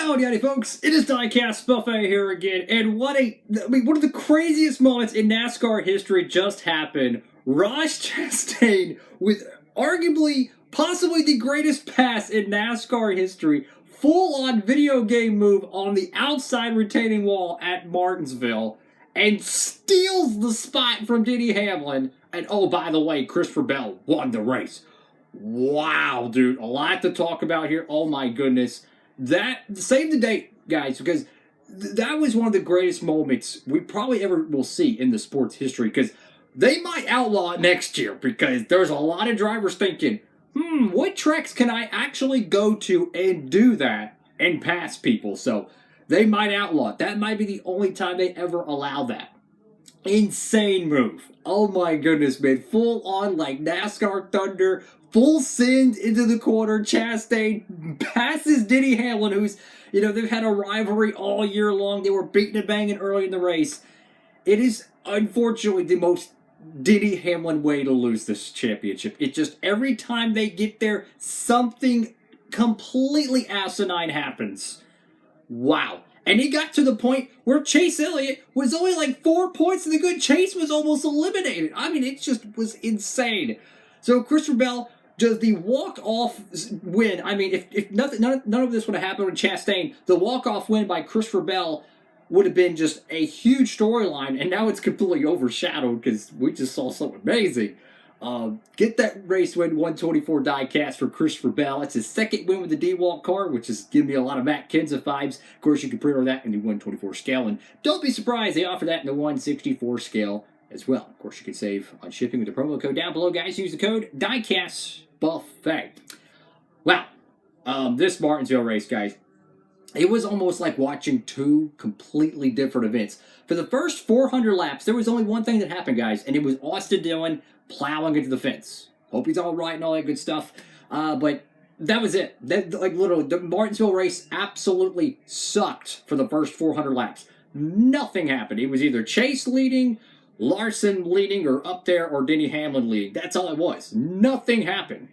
Howdy, howdy, folks. It is Diecastbuffet here again, and one of the craziest moments in NASCAR history just happened. Ross Chastain, with arguably, possibly the greatest pass in NASCAR history, full-on video game move on the outside retaining wall at Martinsville, and steals the spot from Hamlin. And oh, by the way, Christopher Bell won the race. Wow, dude, a lot to talk about here. Oh my goodness. That, save the date, guys, because that was one of the greatest moments we probably ever will see in the sport's history, because they might outlaw it next year, because there's a lot of drivers thinking, what tracks can I actually go to and do that and pass people? So they might outlaw it. That might be the only time they ever allow that. Insane move. Oh my goodness, man. Full on, like, NASCAR Thunder, full send into the corner. Chastain passes Denny Hamlin, who's, they've had a rivalry all year long. They were beating and banging early in the race. It is, unfortunately, the most Denny Hamlin way to lose this championship. It just, every time they get there, something completely asinine happens. Wow. And he got to the point where Chase Elliott was only like 4 points in the good. Chase was almost eliminated. I mean, it just was insane. So Christopher Bell does the walk-off win. I mean, if none of this would have happened with Chastain, the walk-off win by Christopher Bell would have been just a huge storyline, and now it's completely overshadowed because we just saw something amazing. Get that race win, 124 diecast for Christopher Bell. It's his second win with the D-Walk car, which is giving me a lot of Matt Kenseth vibes. Of course, you can pre-order that in the 124 scale, and don't be surprised, they offer that in the 164 scale as well. Of course, you can save on shipping with the promo code down below, guys. Use the code DIECASTbuffet. Wow. This Martinsville race, guys, it was almost like watching two completely different events. For the first 400 laps, there was only one thing that happened, guys, and it was Austin Dillon plowing into the fence. Hope he's all right and all that good stuff. But that was it. Literally, the Martinsville race absolutely sucked for the first 400 laps. Nothing happened. It was either Chase leading, Larson leading, or up there, or Denny Hamlin leading. That's all it was. Nothing happened.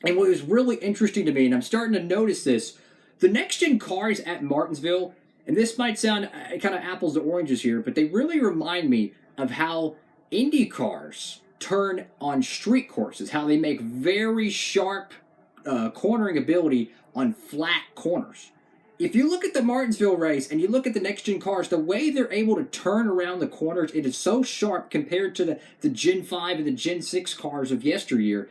And what was really interesting to me, and I'm starting to notice this, the next-gen cars at Martinsville, and this might sound kind of apples to oranges here, but they really remind me of how Indy cars turn on street courses, how they make very sharp cornering ability on flat corners. If you look at the Martinsville race and you look at the next-gen cars, the way they're able to turn around the corners, it is so sharp compared to the Gen 5 and the Gen 6 cars of yesteryear.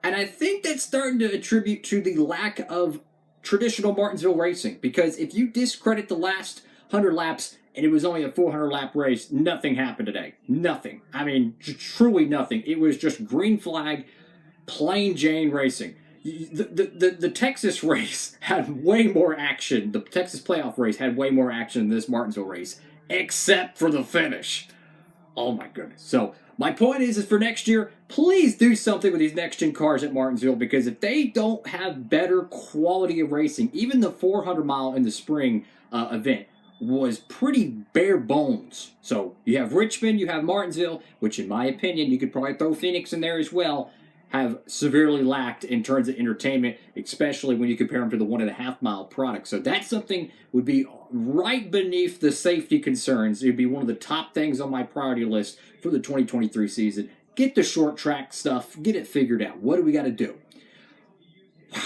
And I think that's starting to attribute to the lack of traditional Martinsville racing, because if you discredit the last 100 laps and it was only a 400-lap race, nothing happened today. Nothing. I mean, truly nothing. It was just green flag, plain Jane racing. The Texas race had way more action. The Texas playoff race had way more action than this Martinsville race, except for the finish. Oh my goodness. So my point is for next year, please do something with these next-gen cars at Martinsville, because if they don't have better quality of racing, even the 400-mile in the spring event was pretty bare bones. So you have Richmond, you have Martinsville, which in my opinion, you could probably throw Phoenix in there as well, have severely lacked in terms of entertainment, especially when you compare them to the 1.5-mile product. So that's something would be right beneath the safety concerns. It would be one of the top things on my priority list for the 2023 season. Get the short track stuff, get it figured out. What do we got to do? Wow.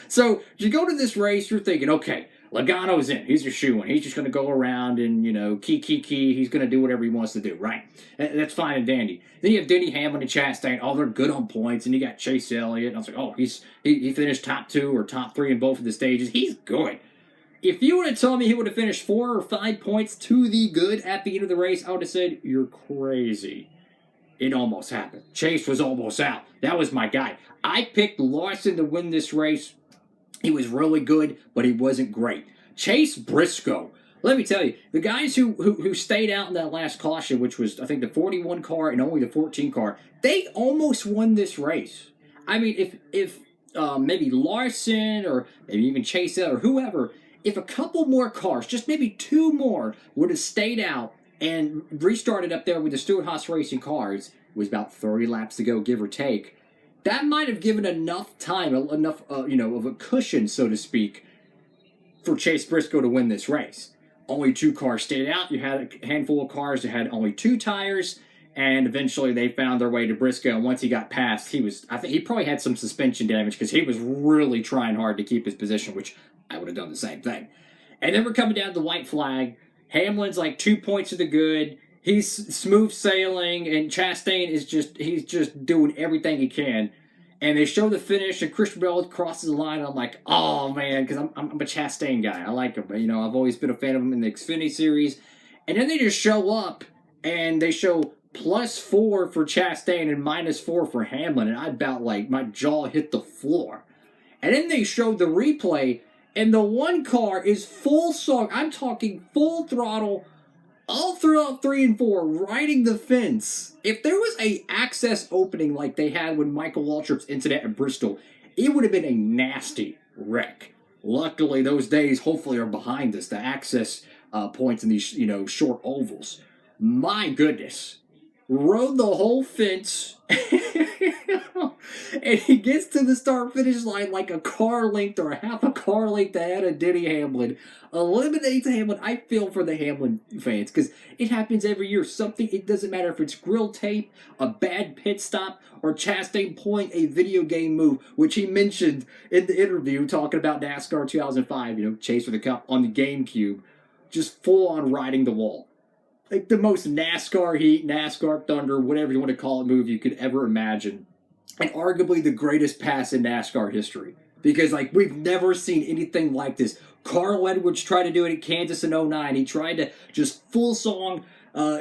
So you go to this race, you're thinking, okay, Logano's in. He's your shoe-in. He's just going to go around and, key. He's going to do whatever he wants to do, right? That's fine and dandy. Then you have Denny Hamlin and Chastain. Oh, they're good on points. And you got Chase Elliott. And I was like, oh, he finished top 2 or top 3 in both of the stages. He's good. If you would have told me he would have finished 4 or 5 points to the good at the end of the race, I would have said, you're crazy. It almost happened. Chase was almost out. That was my guy. I picked Larson to win this race. He was really good, but he wasn't great. Chase Briscoe. Let me tell you, the guys who stayed out in that last caution, which was, I think, the 41 car and only the 14 car, they almost won this race. I mean, if maybe Larson or maybe even Chase or whoever, if a couple more cars, just maybe 2 more, would have stayed out and restarted up there with the Stewart-Haas Racing cars, it was about 30 laps to go, give or take, that might have given enough time, enough, of a cushion, so to speak, for Chase Briscoe to win this race. Only 2 cars stayed out. You had a handful of cars that had only 2 tires, and eventually they found their way to Briscoe. And once he got past, I think he probably had some suspension damage because he was really trying hard to keep his position, which I would have done the same thing. And then we're coming down to the white flag. Hamlin's like 2 points to the good. He's smooth sailing, and Chastain he's just doing everything he can. And they show the finish, and Christian Bell crosses the line. And I'm like, oh man, because I'm a Chastain guy. I like him. You know, I've always been a fan of him in the Xfinity series. And then they just show up, and they show +4 for Chastain and -4 for Hamlin. And I about like my jaw hit the floor. And then they showed the replay, and the one car is full song. I'm talking full throttle, all throughout 3 and 4, riding the fence. If there was a access opening like they had with Michael Waltrip's incident at Bristol, it would have been a nasty wreck. Luckily, those days hopefully are behind us. The access points in these short ovals. My goodness, rode the whole fence. And he gets to the start-finish line like a car length or half a car length ahead of Denny Hamlin. Eliminates Hamlin. I feel for the Hamlin fans because it happens every year. It doesn't matter if it's grill tape, a bad pit stop, or Chastain pulling a video game move, which he mentioned in the interview talking about NASCAR 2005, Chase for the Cup on the GameCube. Just full-on riding the wall. Like the most NASCAR heat, NASCAR thunder, whatever you want to call it, move you could ever imagine. And arguably the greatest pass in NASCAR history. Because, we've never seen anything like this. Carl Edwards tried to do it at Kansas in 2009. He tried to just full song,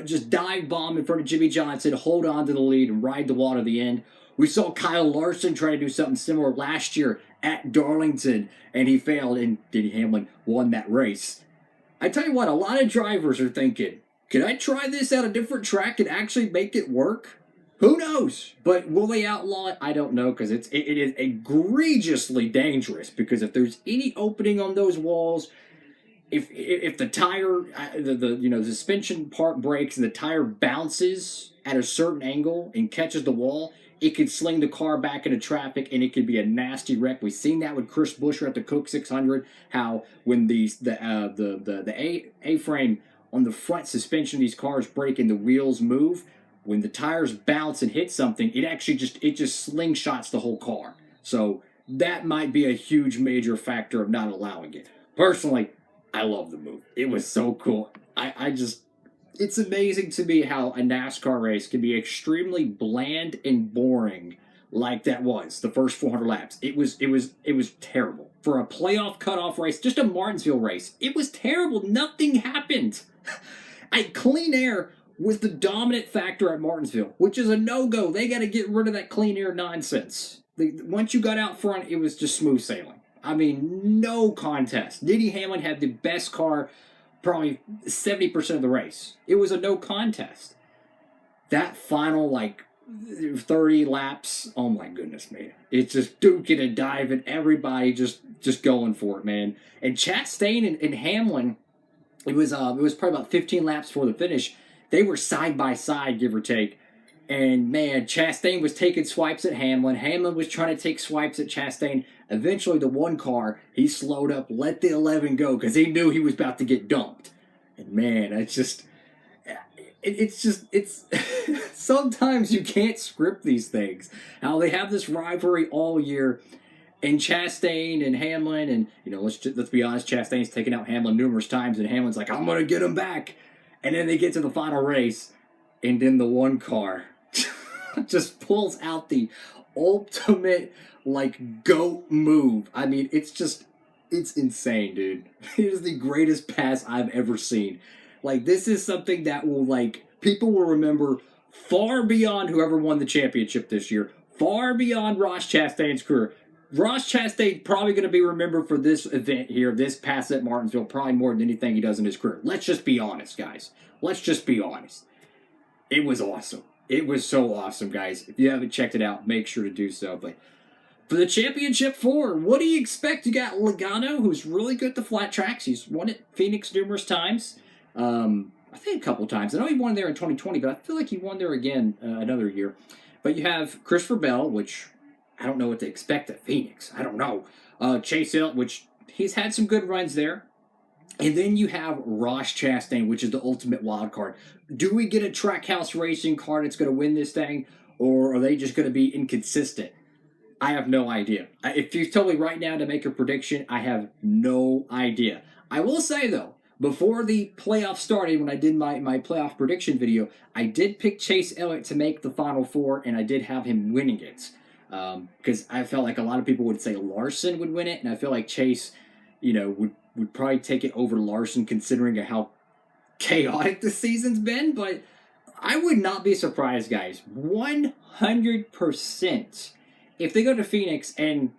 just dive bomb in front of Jimmy Johnson, hold on to the lead, and ride the wall to the end. We saw Kyle Larson try to do something similar last year at Darlington, and he failed, and Denny Hamlin won that race. I tell you what, a lot of drivers are thinking, can I try this at a different track and actually make it work? Who knows? But will they outlaw it? I don't know, because it is egregiously dangerous. Because if there's any opening on those walls, if the tire, the suspension part breaks and the tire bounces at a certain angle and catches the wall, it could sling the car back into traffic and it could be a nasty wreck. We've seen that with Chris Buescher at the Coke 600. How when the A-frame on the front suspension of these cars break and the wheels move, when the tires bounce and hit something, it just slingshots the whole car. So that might be a huge major factor of not allowing it. Personally, I love the move. It was so cool. It's amazing to me how a NASCAR race can be extremely bland and boring like that was the first 400 laps. It was terrible. For a playoff cutoff race, just a Martinsville race, it was terrible. Nothing happened. Clean air was the dominant factor at Martinsville, which is a no-go. They got to get rid of that clean air nonsense. Once you got out front, it was just smooth sailing. I mean, no contest. Denny Hamlin had the best car probably 70% of the race. It was a no contest. That final, 30 laps, oh my goodness, man. It's just duking and diving, everybody just going for it, man. And Chastain and Hamlin, it was probably about 15 laps before the finish. They were side by side, give or take. And man, Chastain was taking swipes at Hamlin. Hamlin was trying to take swipes at Chastain. Eventually, the one car, he slowed up, let the 11 go, because he knew he was about to get dumped. And man, it's sometimes you can't script these things. How they have this rivalry all year. And Chastain and Hamlin, and let's be honest, Chastain's taken out Hamlin numerous times, and Hamlin's like, I'm gonna get him back. And then they get to the final race, and then the one car just pulls out the ultimate GOAT move. I mean, it's insane, dude. It is the greatest pass I've ever seen. This is something that will people will remember far beyond whoever won the championship this year, far beyond Ross Chastain's career. Ross Chastain probably going to be remembered for this event here, this pass at Martinsville, probably more than anything he does in his career. Let's just be honest, guys. Let's just be honest. It was awesome. It was so awesome, guys. If you haven't checked it out, make sure to do so. But for the Championship 4, what do you expect? You got Logano, who's really good at the flat tracks. He's won at Phoenix numerous times. I think a couple times. I know he won there in 2020, but I feel like he won there again another year. But you have Christopher Bell, which I don't know what to expect at Phoenix. I don't know. Chase Elliott, which He's had some good runs there. And then you have Ross Chastain, which is the ultimate wild card. Do we get a Trackhouse Racing car that's going to win this thing, or are they just going to be inconsistent? I have no idea. If you tell me right now to make a prediction, I have no idea. I will say, though, before the playoff started, when I did my playoff prediction video, I did pick Chase Elliott to make the Final Four, and I did have him winning it. Because I felt like a lot of people would say Larson would win it, and I feel like Chase, would probably take it over Larson considering how chaotic the season's been. But I would not be surprised, guys, 100%, if they go to Phoenix and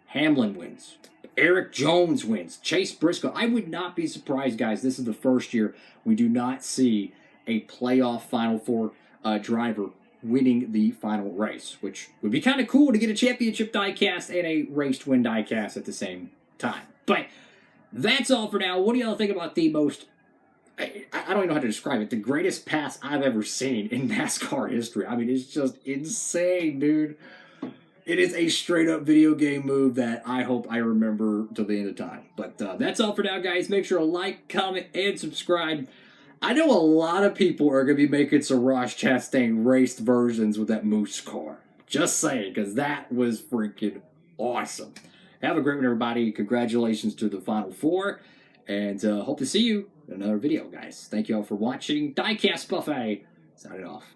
Hamlin wins, Eric Jones wins, Chase Briscoe. I would not be surprised, guys. This is the first year we do not see a playoff Final Four driver winning the final race, which would be kind of cool to get a championship diecast and a race to win diecast at the same time. But that's all for now. What do y'all think about the most, I don't even know how to describe it, the greatest pass I've ever seen in NASCAR history? I mean, it's just insane, dude. It is a straight-up video game move that I hope I remember till the end of time. But that's all for now, guys. Make sure to like, comment, and subscribe. I know a lot of people are going to be making some Ross Chastain raced versions with that Moose car. Just saying, because that was freaking awesome. Have a great one, everybody. Congratulations to the Final Four. And hope to see you in another video, guys. Thank you all for watching. Diecast Buffet. Signing off.